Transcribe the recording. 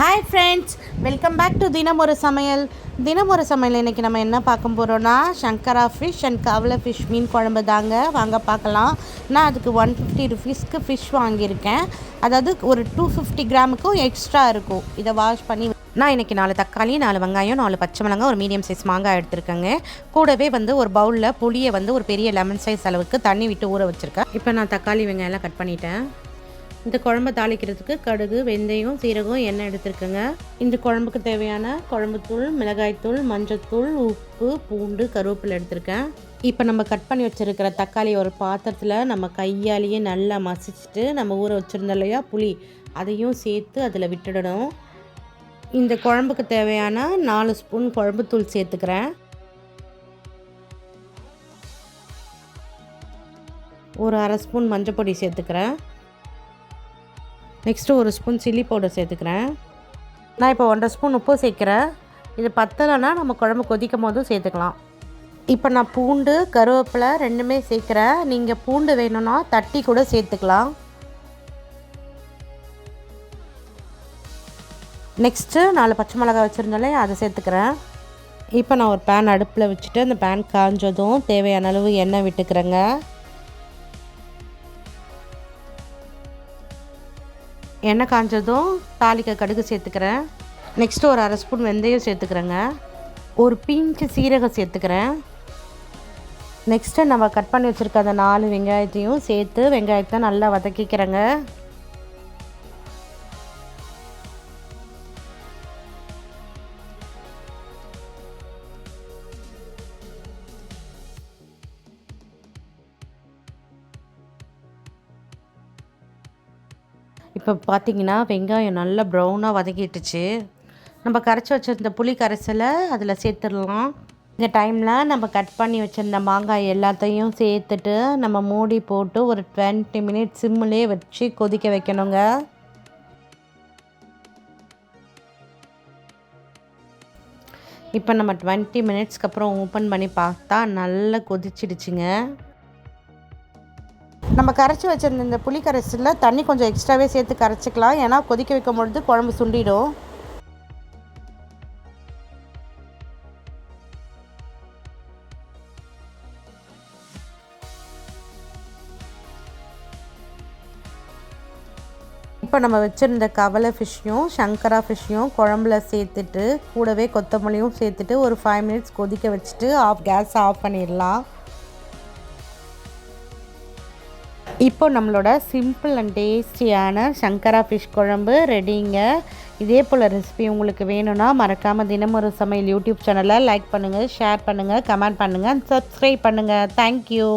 Hi friends, welcome back to தினம் ஒரு சமையல். இன்றைக்கி நம்ம என்ன பார்க்க போகிறோன்னா சங்கரா ஃபிஷ் அண்ட் கவலை ஃபிஷ் மீன் குழம்பு தாங்க. வாங்க பார்க்கலாம். நான் அதுக்கு 150 ருபீஸ்க்கு ஃபிஷ் வாங்கியிருக்கேன். அதாவது ஒரு 250 கிராமுக்கும் எக்ஸ்ட்ரா இருக்கும். இதை வாஷ் பண்ணி நான் இன்றைக்கி 4 தக்காளி, 4 வெங்காயம், 4 பச்சை மிளகாய், ஒரு மீடியம் சைஸ் மாங்காய் எடுத்துருக்கேங்க. கூடவே ஒரு பவுலில் புளியை ஒரு பெரிய லெமன் சைஸ் அளவுக்கு தண்ணி விட்டு ஊற வச்சுருக்கேன். இப்போ நான் தக்காளி வெங்காயம்லாம் கட் பண்ணிட்டேன். இந்த குழம்பை தாளிக்கிறதுக்கு கடுகு, வெந்தயம், சீரகம், எண்ணெய் எடுத்துருக்கேங்க. இந்த குழம்புக்கு தேவையான குழம்புத்தூள், மிளகாய்த்தூள், மஞ்சத்தூள், உப்பு, பூண்டு, கருவேப்பிலை எடுத்துருக்கேன். இப்போ நம்ம கட் பண்ணி வச்சுருக்கிற தக்காளி ஒரு பாத்திரத்தில் நம்ம கையாலேயே நல்லா மசிச்சுட்டு நம்ம ஊற வச்சுருந்தோம் இல்லையா புளி, அதையும் சேர்த்து அதில் விட்டுடணும். இந்த குழம்புக்கு தேவையான 4 ஸ்பூன் குழம்புத்தூள் சேர்த்துக்கிறேன். ஒரு அரை ஸ்பூன் மஞ்சள் பொடி சேர்த்துக்கிறேன். நெக்ஸ்ட்டு ஒரு ஸ்பூன் சில்லி பவுடர் சேர்த்துக்கிறேன். நான் இப்போ 1.5 ஸ்பூன் உப்பு சேர்க்குறேன். இது பத்தலைன்னா நம்ம குழம்பு கொதிக்கும் போதும் சேர்த்துக்கலாம். இப்போ நான் பூண்டு, கருவேப்பிலை ரெண்டுமே சேர்க்குறேன். நீங்கள் பூண்டு வேணும்னா தட்டி கூட சேர்த்துக்கலாம். நெக்ஸ்ட்டு 4 பச்சை மிளகாய் வச்சுருந்தாலே அதை சேர்த்துக்கிறேன். இப்போ நான் ஒரு பேன் அடுப்பில் வச்சுட்டு அந்த பேன் காஞ்சதும் தேவையான அளவு எண்ணெய் விட்டுக்கிறேங்க. எண்ணெய் காஞ்சதும் தாளிக்க கடுகு சேர்த்துக்கிறேன். நெக்ஸ்ட்டு ஒரு அரை ஸ்பூன் வெந்தயம் சேர்த்துக்கிறேங்க. ஒரு பிஞ்சு சீரகம் சேர்த்துக்கிறேன். நெக்ஸ்ட்டு நம்ம கட் பண்ணி வச்சுருக்க அந்த 4 வெங்காயத்தையும் சேர்த்து வெங்காயத்தை நல்லா வதக்கிக்கிறேங்க. இப்போ பார்த்திங்கன்னா வெங்காயம் நல்லா ப்ரௌனாக வதக்கிட்டுச்சு. நம்ம கரைச்சி வச்சுருந்த புளி கரைசலை அதில் சேர்த்துடலாம். இந்த டைமில் நம்ம கட் பண்ணி வச்சுருந்த மாங்காய் எல்லாத்தையும் சேர்த்துட்டு நம்ம மூடி போட்டு ஒரு 20 மினிட்ஸ் சிம்மிலே வச்சு கொதிக்க வைக்கணுங்க. இப்போ நம்ம 20 மினிட்ஸ்க்கு அப்புறம் ஓப்பன் பண்ணி பார்த்தா நல்லா கொதிச்சிடுச்சுங்க. நம்ம கரைச்சி வச்சுருந்த இந்த புளி கரைசலில் தண்ணி கொஞ்சம் எக்ஸ்ட்ராவே சேர்த்து கரைச்சிக்கலாம். ஏன்னா கொதிக்க வைக்கும் பொழுது குழம்பு சுண்டிடும். இப்போ நம்ம வச்சுருந்த கவலை ஃபிஷ்ஷையும் சங்கரா ஃபிஷ்ஷையும் குழம்புல சேர்த்துட்டு கூடவே கொத்தமல்லியும் சேர்த்துட்டு ஒரு 5 மினிட்ஸ் கொதிக்க வச்சுட்டு கேஸ் ஆஃப் பண்ணிடலாம். இப்போ நம்மளோட சிம்பிள் அண்ட் டேஸ்டியான சங்கரா ஃபிஷ் குழம்பு ரெடிங்க. இதே போல் ரெசிபி உங்களுக்கு வேணும்னா மறக்காமல் தினம் ஒரு சமையல் யூடியூப் சேனலை லைக் பண்ணுங்கள், ஷேர் பண்ணுங்கள், கமெண்ட் பண்ணுங்கள், சப்ஸ்கிரைப் பண்ணுங்கள். தேங்க்யூ.